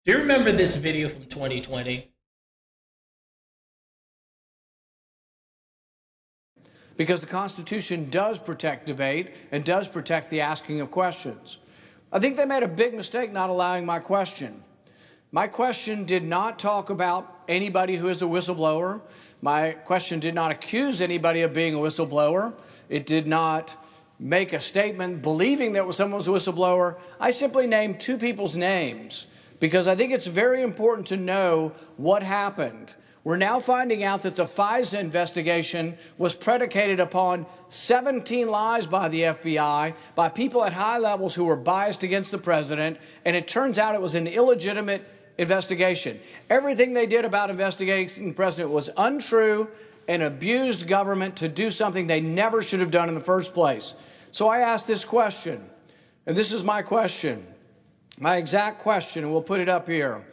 Do you remember this video from 2020? Because the Constitution does protect debate and does protect the asking of questions. I think they made a big mistake not allowing my question. My question did not talk about anybody who is a whistleblower. My question did not accuse anybody of being a whistleblower. It did not make a statement believing that someone was a whistleblower. I simply named two people's names because I think it's very important to know what happened. We're now finding out that the FISA investigation was predicated upon 17 lies by the FBI, by people at high levels who were biased against the president, and it turns out it was an illegitimate investigation. Everything they did about investigating the president was untrue and abused government to do something they never should have done in the first place. So I asked this question, and this is my question, my exact question, and we'll put it up here.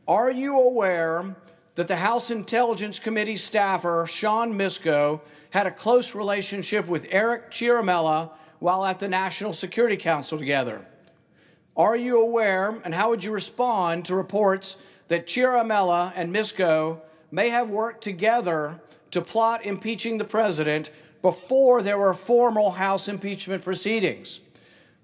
Are you aware that the House Intelligence Committee staffer, Sean Misko, had a close relationship with Eric Ciaramella while at the National Security Council together? Are you aware, and how would you respond to reports that Ciaramella and Misko may have worked together to plot impeaching the president before there were formal House impeachment proceedings?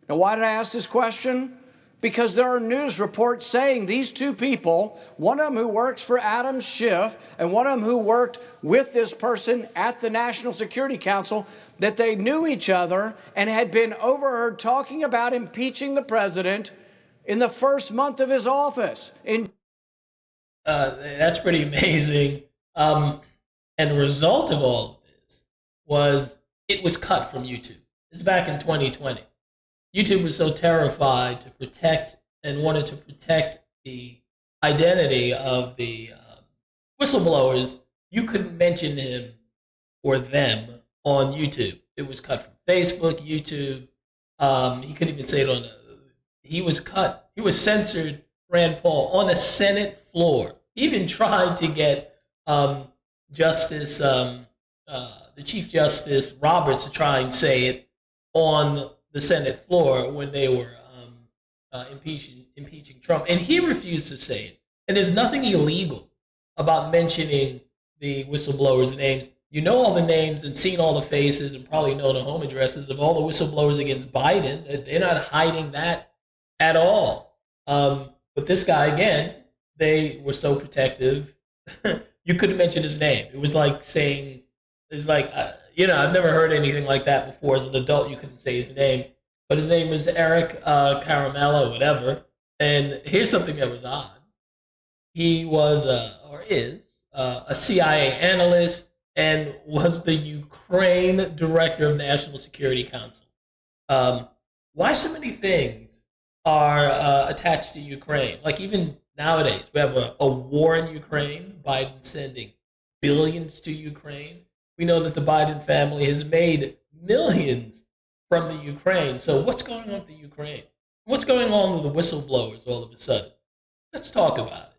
Now, why did I ask this question? Because there are news reports saying these two people, one of them who works for Adam Schiff and one of them who worked with this person at the National Security Council, that they knew each other and had been overheard talking about impeaching the president in the first month of his office. That's pretty amazing. And the result of all of this was it was cut from YouTube. It's back in 2020. YouTube was so terrified to protect and wanted to protect the identity of the whistleblowers, you couldn't mention him or them on YouTube. It was cut from Facebook, YouTube. He couldn't even say it on. He was cut. He was censored. Rand Paul on the Senate floor. He even tried to get Justice, the Chief Justice Roberts, to try and say it on the Senate floor when they were impeaching Trump, and he refused to say it. And there's nothing illegal about mentioning the whistleblowers' names. You know all the names and seen all the faces and probably know the home addresses of all the whistleblowers against Biden. They're not hiding that at all. But this guy, again, they were so protective. You couldn't mention his name. It was like saying, I've never heard anything like that before. As an adult, you couldn't say his name. But his name was Eric Caramella, whatever. And here's something that was odd. He was, or is, a CIA analyst and was the Ukraine director of National Security Council. Why so many things are attached to Ukraine? Like even nowadays, we have a war in Ukraine, Biden sending billions to Ukraine. We know that the Biden family has made millions from the Ukraine. So what's going on with the Ukraine? What's going on with the whistleblowers all of a sudden? Let's talk about it.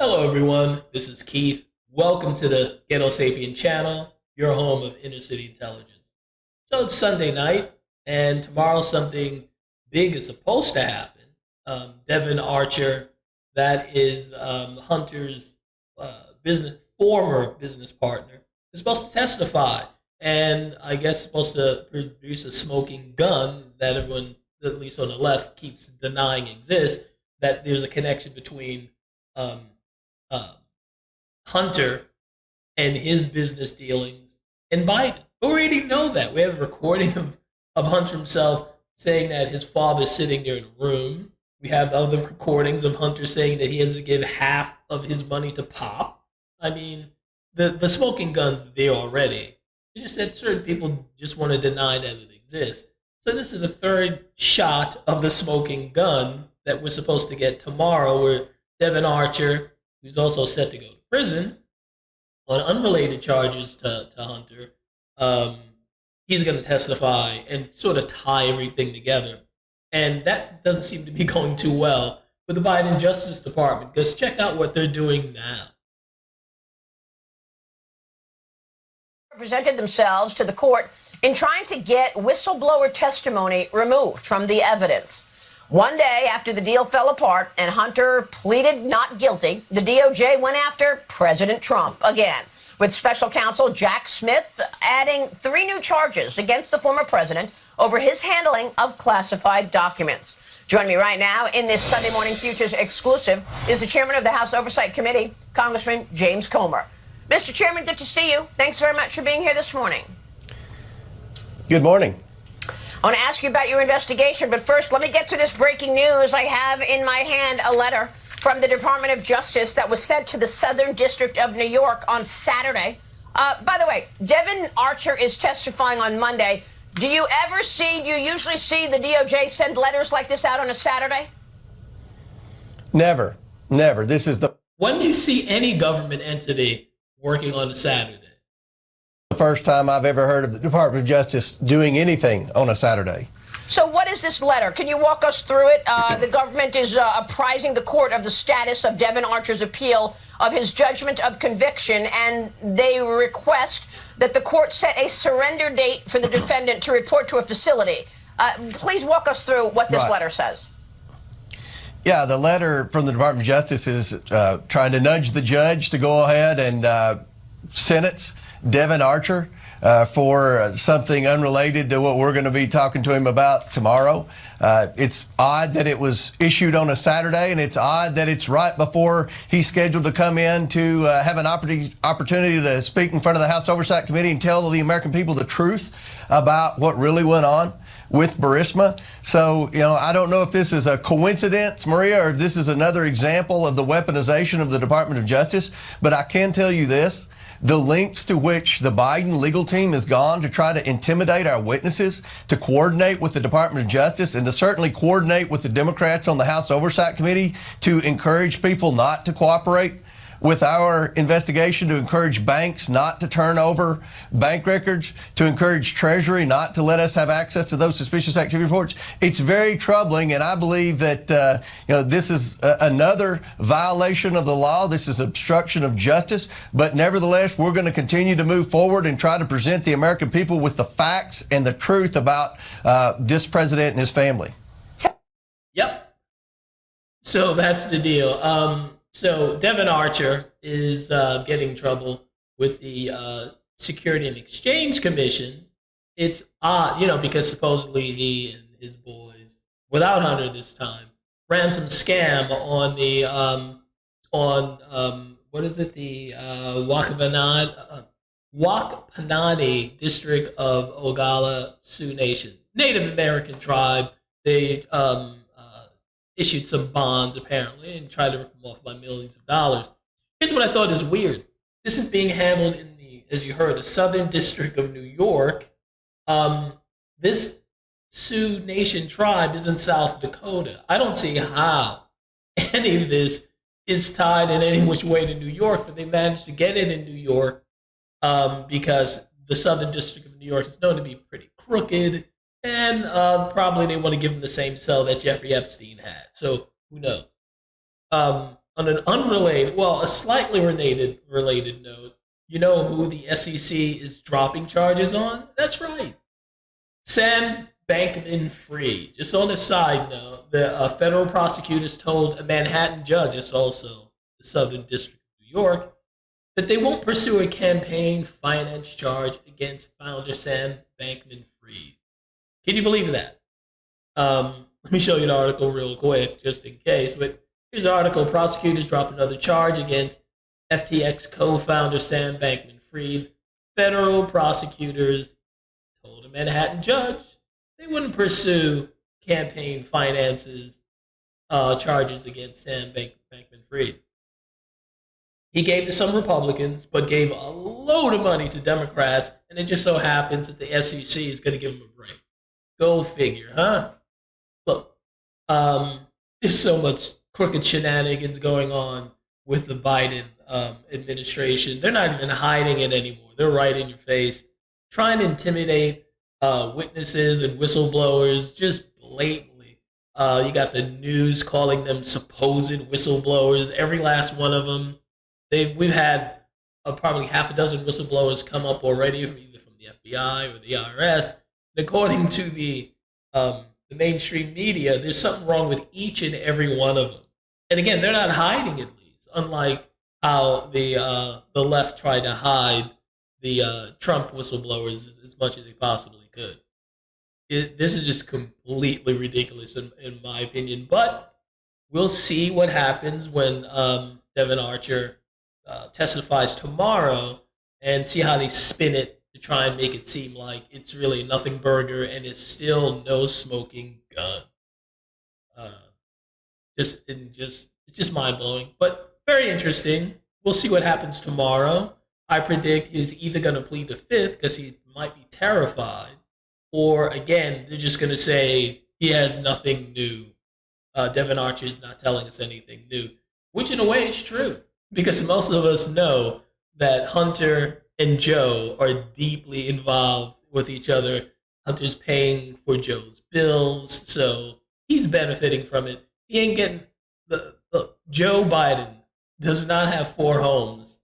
Hello, everyone. This is Keith. Welcome to the Ghetto Sapien channel, your home of inner city intelligence. So it's Sunday night, and tomorrow something big is supposed to happen. Devin Archer, that is Hunter's former business partner, is supposed to testify, and I guess supposed to produce a smoking gun that everyone, at least on the left, keeps denying exists. That there's a connection between Hunter and his business dealings and Biden. But we already know that. We have a recording of Hunter himself saying that his father's sitting there in a room. We have other recordings of Hunter saying that he has to give half of his money to Pop. I mean, the smoking gun's there already. It's just that certain people just want to deny that it exists. So this is a third shot of the smoking gun that we're supposed to get tomorrow, where Devin Archer, who's also set to go to prison on unrelated charges to Hunter, he's going to testify and sort of tie everything together. And that doesn't seem to be going too well with the Biden Justice Department, because check out what they're doing now. Presented themselves to the court in trying to get whistleblower testimony removed from the evidence. One day after the deal fell apart and Hunter pleaded not guilty, the DOJ went after President Trump again, with special counsel Jack Smith adding 3 new charges against the former president over his handling of classified documents. Joining me right now in this Sunday Morning Futures exclusive is the chairman of the House Oversight Committee, Congressman James Comer. Mr. Chairman, good to see you. Thanks very much for being here this morning. Good morning. I want to ask you about your investigation, but first, let me get to this breaking news. I have in my hand a letter from the Department of Justice that was sent to the Southern District of New York on Saturday. By the way, Devin Archer is testifying on Monday. Do you usually see the DOJ send letters like this out on a Saturday? Never. This is the When do you see any government entity working on a Saturday? first time I've ever heard of the Department of Justice doing anything on a Saturday. So what is this letter? Can you walk us through it? The government is apprising the court of the status of Devin Archer's appeal of his judgment of conviction, and they request that the court set a surrender date for the defendant to report to a facility. Please walk us through what this letter says. Yeah, the letter from the Department of Justice is trying to nudge the judge to go ahead and sentence Devin Archer for something unrelated to what we're going to be talking to him about tomorrow. It's odd that it was issued on a Saturday, and it's odd that it's right before he's scheduled to come in to have an opportunity to speak in front of the House Oversight Committee and tell the American people the truth about what really went on with Burisma. So, I don't know if this is a coincidence, Maria, or if this is another example of the weaponization of the Department of Justice, but I can tell you this. The lengths to which the Biden legal team has gone to try to intimidate our witnesses, to coordinate with the Department of Justice, and to certainly coordinate with the Democrats on the House Oversight Committee to encourage people not to cooperate with our investigation, to encourage banks not to turn over bank records, to encourage Treasury not to let us have access to those suspicious activity reports. It's very troubling, and I believe that this is another violation of the law. This is obstruction of justice, but nevertheless, we're going to continue to move forward and try to present the American people with the facts and the truth about this president and his family. Yep. So that's the deal. So Devin Archer is getting in trouble with the Security and Exchange Commission. It's odd, because supposedly he and his boys, without Hunter this time, ran some scam on the Wakpanani district of Oglala Sioux Nation, Native American tribe. They issued some bonds apparently and tried to rip them off by millions of dollars. Here's what I thought is weird. This is being handled in as you heard, the Southern District of New York. This Sioux Nation tribe is in South Dakota. I don't see how any of this is tied in any which way to New York, but they managed to get it in New York because the Southern District of New York is known to be pretty crooked. And probably they want to give him the same cell that Jeffrey Epstein had. So who knows? On an a slightly related note, you know who the SEC is dropping charges on? That's right. Sam Bankman-Fried. Just on a side note, the federal prosecutors told a Manhattan judge, it's also the Southern District of New York, that they won't pursue a campaign finance charge against founder Sam Bankman-Fried. Can you believe that? Let me show you the article real quick, just in case. But here's the article. Prosecutors drop another charge against FTX co-founder Sam Bankman-Fried. Federal prosecutors told a Manhattan judge they wouldn't pursue campaign finances charges against Sam Bankman-Fried. He gave to some Republicans, but gave a load of money to Democrats, and it just so happens that the SEC is going to give him a break. Go figure, huh? Look, there's so much crooked shenanigans going on with the Biden administration. They're not even hiding it anymore. They're right in your face, trying to intimidate witnesses and whistleblowers just blatantly. You got the news calling them supposed whistleblowers. Every last one of them. We've had probably half a dozen whistleblowers come up already, either from the FBI or the IRS. And according to the mainstream media, there's something wrong with each and every one of them. And again, they're not hiding at least, unlike how the left tried to hide the Trump whistleblowers as much as they possibly could. This is just completely ridiculous in my opinion. But we'll see what happens when Devin Archer testifies tomorrow, and see how they spin it to try and make it seem like it's really nothing burger and it's still no smoking gun. It's just mind blowing, but very interesting. We'll see what happens tomorrow. I predict he's either going to plead the fifth because he might be terrified, or again, they're just going to say he has nothing new. Devin Archer is not telling us anything new, which in a way is true, because most of us know that Hunter and Joe are deeply involved with each other. Hunter's paying for Joe's bills, so he's benefiting from it. He ain't getting Joe Biden does not have 4 homes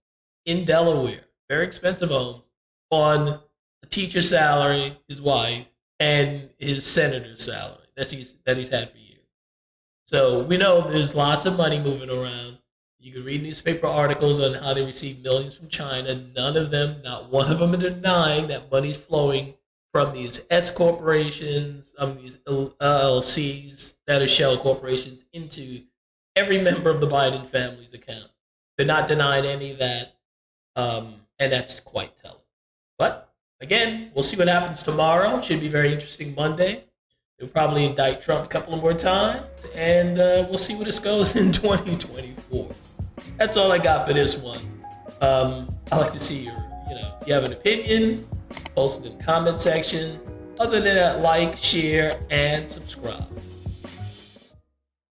in Delaware, very expensive homes, on a teacher's salary, his wife, and his senator's salary that he's had for years. So we know there's lots of money moving around. You can read newspaper articles on how they receive millions from China. None of them, not one of them, are denying that money's flowing from these S corporations, these LLCs that are shell corporations, into every member of the Biden family's account. They're not denying any of that, and that's quite telling. But again, we'll see what happens tomorrow. Should be a very interesting Monday. They'll probably indict Trump a couple of more times, and we'll see where this goes in 2024. That's all I got for this one. I like to see if you have an opinion, post it in the comment section. Other than that, like, share, and subscribe.